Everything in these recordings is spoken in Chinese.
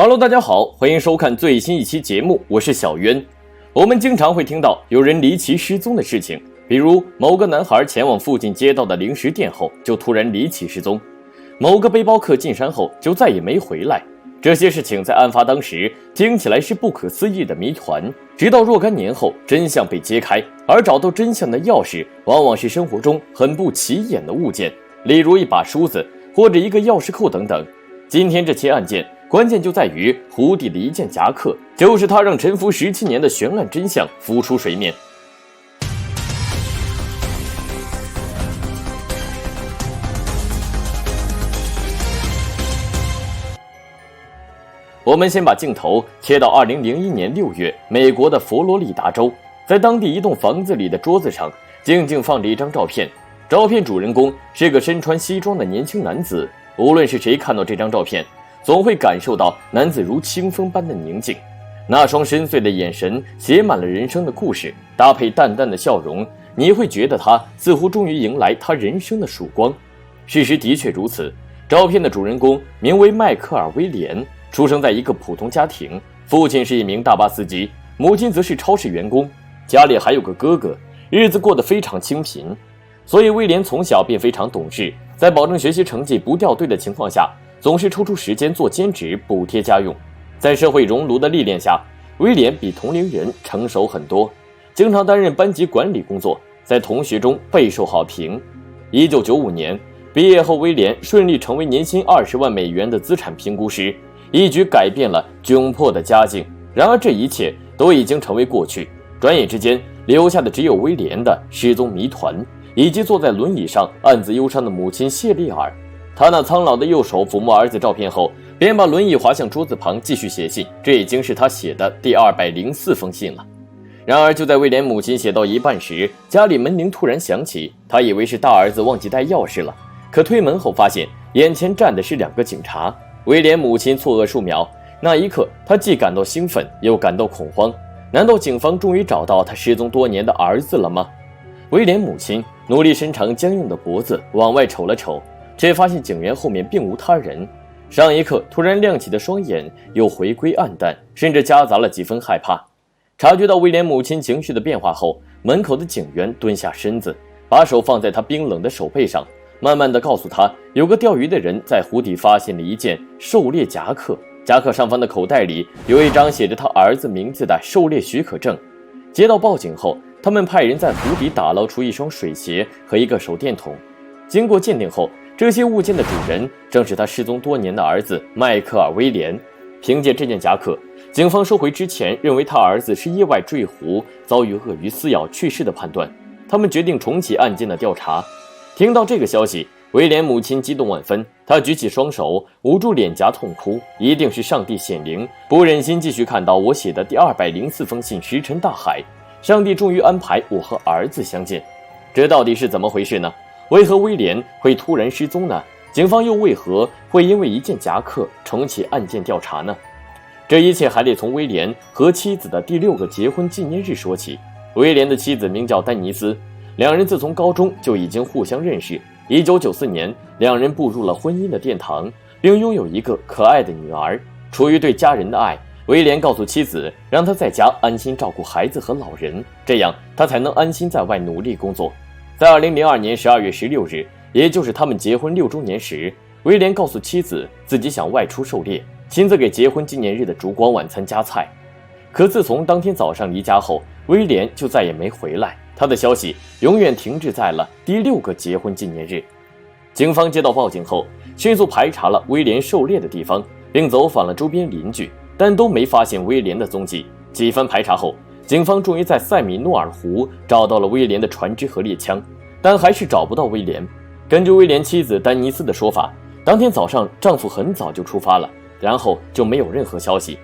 Hello， 大家好，欢迎收看最新一期节目，我是小渊。我们经常会听到有人离奇失踪的事情，比如某个男孩前往附近街道的零食店后就突然离奇失踪，某个背包客进山后就再也没回来。这些事情在案发当时听起来是不可思议的谜团，直到若干年后真相被揭开，而找到真相的钥匙往往是生活中很不起眼的物件，例如一把梳子或者一个钥匙扣等等。今天这起案件关键就在于湖底的一件夹克，就是它让沉浮17年的悬案真相浮出水面。我们先把镜头切到2001年6月，美国的佛罗里达州，在当地一栋房子里的桌子上静静放着一张照片，照片主人公是个身穿西装的年轻男子。无论是谁看到这张照片，总会感受到男子如清风般的宁静，那双深邃的眼神写满了人生的故事，搭配淡淡的笑容，你会觉得他似乎终于迎来他人生的曙光。事实的确如此，照片的主人公名为迈克尔·威廉，出生在一个普通家庭，父亲是一名大巴司机，母亲则是超市员工，家里还有个哥哥，日子过得非常清贫。所以威廉从小便非常懂事，在保证学习成绩不掉队的情况下，总是抽出时间做兼职补贴家用。在社会熔炉的历练下，威廉比同龄人成熟很多，经常担任班级管理工作，在同学中备受好评。1995年毕业后，威廉顺利成为年薪20万美元的资产评估师，一举改变了窘迫的家境。然而这一切都已经成为过去，转眼之间留下的只有威廉的失踪谜团，以及坐在轮椅上暗自忧伤的母亲谢丽尔。他那苍老的右手抚摸儿子照片后，便把轮椅滑向桌子旁继续写信，这已经是他写的第204封信了。然而就在威廉母亲写到一半时，家里门铃突然响起，他以为是大儿子忘记带钥匙了，可推门后发现眼前站的是2个警察。威廉母亲错愕数秒，那一刻他既感到兴奋又感到恐慌，难道警方终于找到他失踪多年的儿子了吗？威廉母亲努力伸长僵硬的脖子往外瞅了瞅，却发现警员后面并无他人。上一刻突然亮起的双眼又回归暗淡，甚至夹杂了几分害怕。察觉到威廉母亲情绪的变化后，门口的警员蹲下身子，把手放在他冰冷的手背上，慢慢地告诉他，有个钓鱼的人在湖底发现了一件狩猎夹克，夹克上方的口袋里有一张写着他儿子名字的狩猎许可证。接到报警后，他们派人在湖底打捞出一双水鞋和一个手电筒。经过鉴定后，这些物件的主人正是他失踪多年的儿子迈克尔·威廉。凭借这件夹克，警方收回之前认为他儿子是意外坠湖遭遇鳄鱼撕咬去世的判断，他们决定重启案件的调查。听到这个消息，威廉母亲激动万分，她举起双手捂住脸颊痛哭，一定是上帝显灵，不忍心继续看到我写的第204封信石沉大海。上帝终于安排我和儿子相见，这到底是怎么回事呢？为何威廉会突然失踪呢？警方又为何会因为一件夹克重启案件调查呢？这一切还得从威廉和妻子的第6个结婚纪念日说起。威廉的妻子名叫丹尼斯，两人自从高中就已经互相认识。1994年，两人步入了婚姻的殿堂，并拥有一个可爱的女儿。出于对家人的爱，威廉告诉妻子，让他在家安心照顾孩子和老人，这样他才能安心在外努力工作。在2002年12月16日，也就是他们结婚6周年时，威廉告诉妻子自己想外出狩猎，亲自给结婚纪念日的烛光晚餐加菜。可自从当天早上离家后，威廉就再也没回来，他的消息永远停滞在了第6个结婚纪念日。警方接到报警后，迅速排查了威廉狩猎的地方，并走访了周边邻居，但都没发现威廉的踪迹。几番排查后，警方终于在塞米诺尔湖找到了威廉的船只和猎枪，但还是找不到威廉。根据威廉妻子丹尼斯的说法，当天早上丈夫很早就出发了，然后就没有任何消息。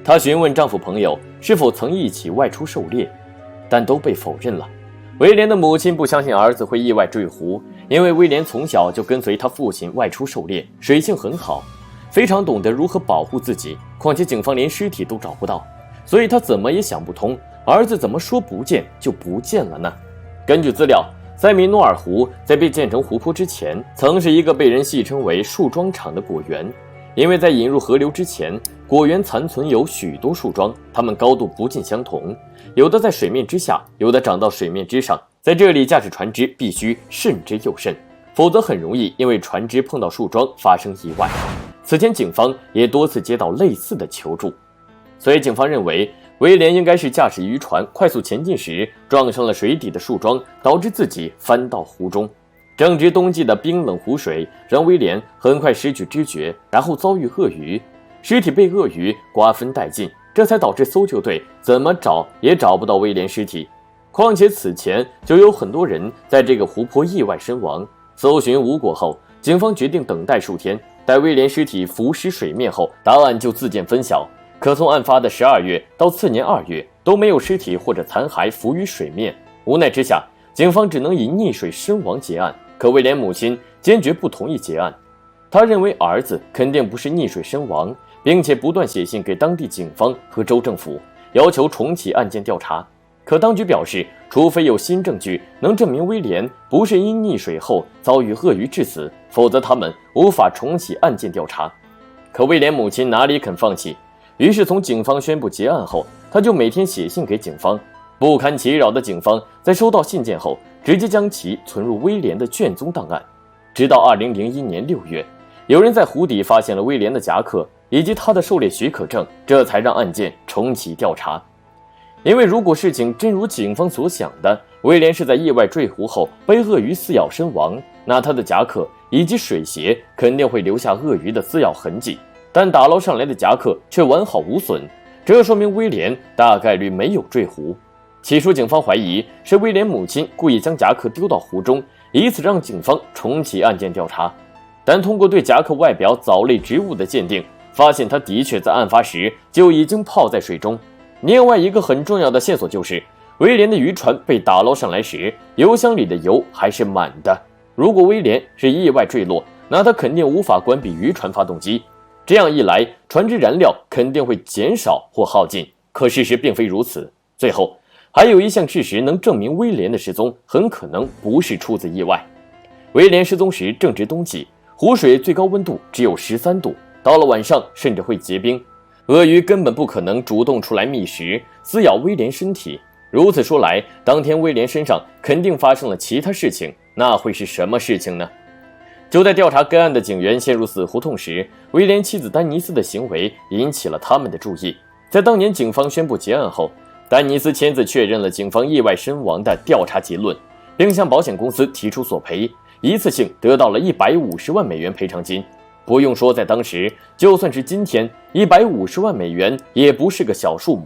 她询问丈夫朋友是否曾一起外出狩猎，但都被否认了。威廉的母亲不相信儿子会意外坠湖，因为威廉从小就跟随他父亲外出狩猎，水性很好，非常懂得如何保护自己，况且警方连尸体都找不到，所以他怎么也想不通，儿子怎么说不见就不见了呢？根据资料，塞米诺尔湖在被建成湖泊之前，曾是一个被人戏称为树桩场的果园。因为在引入河流之前，果园残存有许多树桩，它们高度不尽相同，有的在水面之下，有的长到水面之上。在这里，驾驶船只必须慎之又慎，否则很容易因为船只碰到树桩发生意外。此前警方也多次接到类似的求助，所以警方认为威廉应该是驾驶渔船快速前进时撞上了水底的树桩，导致自己翻到湖中。正值冬季的冰冷湖水让威廉很快失去知觉，然后遭遇鳄鱼，尸体被鳄鱼瓜分殆尽，这才导致搜救队怎么找也找不到威廉尸体。况且此前就有很多人在这个湖泊意外身亡。搜寻无果后，警方决定等待数天，待威廉尸体浮尸水面后，答案就自见分晓。可从案发的12月到次年2月都没有尸体或者残骸浮于水面，无奈之下，警方只能以溺水身亡结案。可威廉母亲坚决不同意结案，她认为儿子肯定不是溺水身亡，并且不断写信给当地警方和州政府，要求重启案件调查。可当局表示，除非有新证据能证明威廉不是因溺水后遭遇鳄鱼致死，否则他们无法重启案件调查。可威廉母亲哪里肯放弃，于是从警方宣布结案后，他就每天写信给警方。不堪其扰的警方在收到信件后，直接将其存入威廉的卷宗档案。直到2001年6月，有人在湖底发现了威廉的夹克以及他的狩猎许可证，这才让案件重启调查。因为如果事情真如警方所想的，威廉是在意外坠湖后被鳄鱼撕咬身亡，那他的夹克以及水鞋肯定会留下鳄鱼的撕咬痕迹，但打捞上来的夹克却完好无损，这说明威廉大概率没有坠湖。起初警方怀疑是威廉母亲故意将夹克丢到湖中，以此让警方重启案件调查，但通过对夹克外表藻类植物的鉴定，发现它的确在案发时就已经泡在水中。另外一个很重要的线索就是，威廉的渔船被打捞上来时，油箱里的油还是满的。如果威廉是意外坠落，那他肯定无法关闭渔船发动机，这样一来，船只燃料肯定会减少或耗尽。可事实并非如此。最后，还有一项事实能证明威廉的失踪很可能不是出自意外。威廉失踪时正值冬季，湖水最高温度只有13度，到了晚上甚至会结冰。鳄鱼根本不可能主动出来觅食，撕咬威廉身体。如此说来，当天威廉身上肯定发生了其他事情，那会是什么事情呢？就在调查该案的警员陷入死胡同时，威廉妻子丹尼斯的行为引起了他们的注意。在当年警方宣布结案后，丹尼斯签字确认了警方意外身亡的调查结论，并向保险公司提出索赔，一次性得到了150万美元赔偿金。不用说，在当时，就算是今天，150万美元也不是个小数目。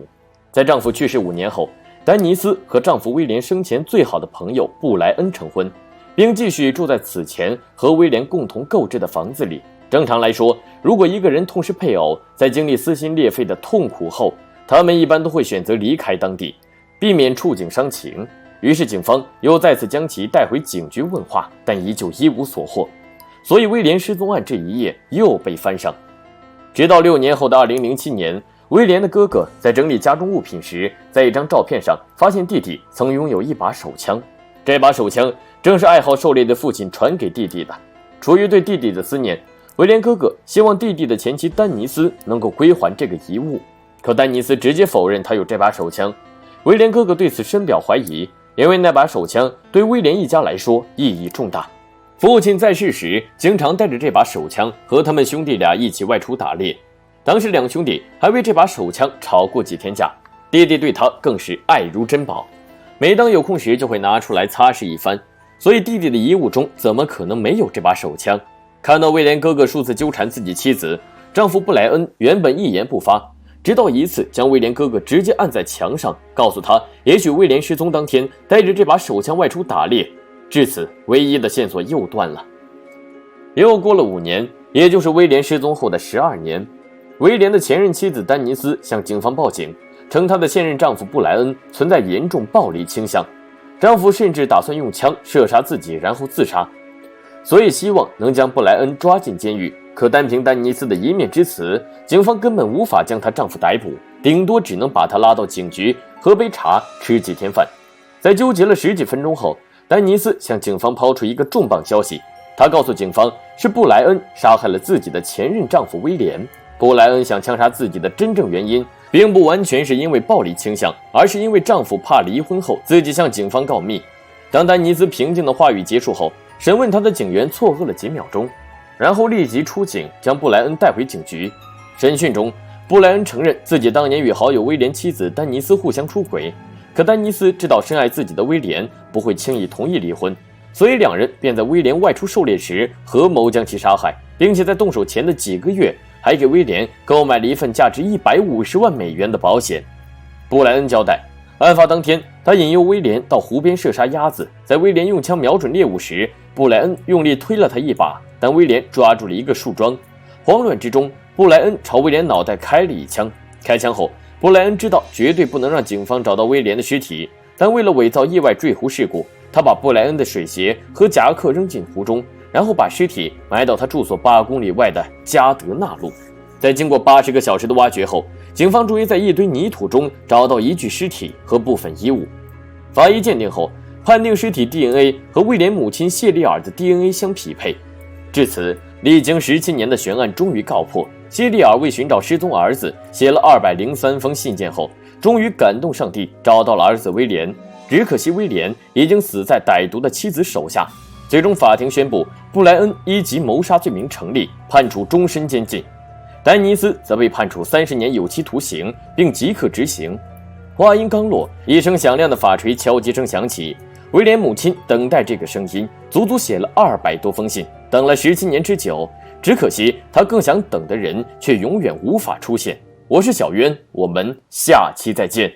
在丈夫去世5年后，丹尼斯和丈夫威廉生前最好的朋友布莱恩成婚，并继续住在此前和威廉共同购置的房子里。正常来说，如果一个人痛失配偶，在经历撕心裂肺的痛苦后，他们一般都会选择离开当地，避免触景伤情。于是警方又再次将其带回警局问话，但依旧一无所获。所以威廉失踪案这一页又被翻上。直到6年后的2007年，威廉的哥哥在整理家中物品时，在一张照片上发现弟弟曾拥有一把手枪，这把手枪正是爱好狩猎的父亲传给弟弟的。出于对弟弟的思念，威廉哥哥希望弟弟的前妻丹尼斯能够归还这个遗物，可丹尼斯直接否认他有这把手枪。威廉哥哥对此深表怀疑，因为那把手枪对威廉一家来说意义重大。父亲在世时经常带着这把手枪和他们兄弟俩一起外出打猎，当时两兄弟还为这把手枪吵过几天架，弟弟对他更是爱如珍宝，每当有空时就会拿出来擦拭一番，所以弟弟的遗物中怎么可能没有这把手枪？看到威廉哥哥数次纠缠自己妻子，丈夫布莱恩原本一言不发，直到一次将威廉哥哥直接按在墙上，告诉他也许威廉失踪当天带着这把手枪外出打猎。至此，唯一的线索又断了。又过了5年，也就是威廉失踪后的12年，威廉的前任妻子丹尼斯向警方报警，称她的现任丈夫布莱恩存在严重暴力倾向，丈夫甚至打算用枪射杀自己然后自杀，所以希望能将布莱恩抓进监狱。可单凭丹尼斯的一面之词，警方根本无法将她丈夫逮捕，顶多只能把她拉到警局喝杯茶吃几天饭。在纠结了10几分钟后，丹尼斯向警方抛出一个重磅消息：她告诉警方，是布莱恩杀害了自己的前任丈夫威廉。布莱恩想枪杀自己的真正原因，并不完全是因为暴力倾向，而是因为丈夫怕离婚后自己向警方告密。当丹尼斯平静的话语结束后，审问他的警员错愕了几秒钟，然后立即出警将布莱恩带回警局。审讯中，布莱恩承认自己当年与好友威廉妻子丹尼斯互相出轨，可丹尼斯知道深爱自己的威廉不会轻易同意离婚，所以两人便在威廉外出狩猎时合谋将其杀害，并且在动手前的几个月还给威廉购买了一份价值150万美元的保险。布莱恩交代，案发当天，他引诱威廉到湖边射杀鸭子，在威廉用枪瞄准猎物时，布莱恩用力推了他一把，但威廉抓住了一个树桩。慌乱之中，布莱恩朝威廉脑袋开了一枪。开枪后，布莱恩知道绝对不能让警方找到威廉的尸体，但为了伪造意外坠湖事故，他把布莱恩的水鞋和夹克扔进湖中，然后把尸体埋到他住所8公里外的加德纳路。在经过80个小时的挖掘后，警方终于在一堆泥土中找到一具尸体和部分衣物。法医鉴定后，判定尸体 DNA 和威廉母亲谢丽尔的 DNA 相匹配。至此，历经17年的悬案终于告破。谢丽尔为寻找失踪儿子写了203封信件后，终于感动上帝，找到了儿子威廉。只可惜威廉已经死在歹毒的妻子手下。最终，法庭宣布布莱恩1级谋杀罪名成立，判处终身监禁。丹尼斯则被判处30年有期徒刑，并即刻执行。话音刚落，一声响亮的法锤敲击声响起。威廉母亲等待这个声音，足足写了200多封信，等了17年之久。只可惜，他更想等的人却永远无法出现。我是小渊，我们下期再见。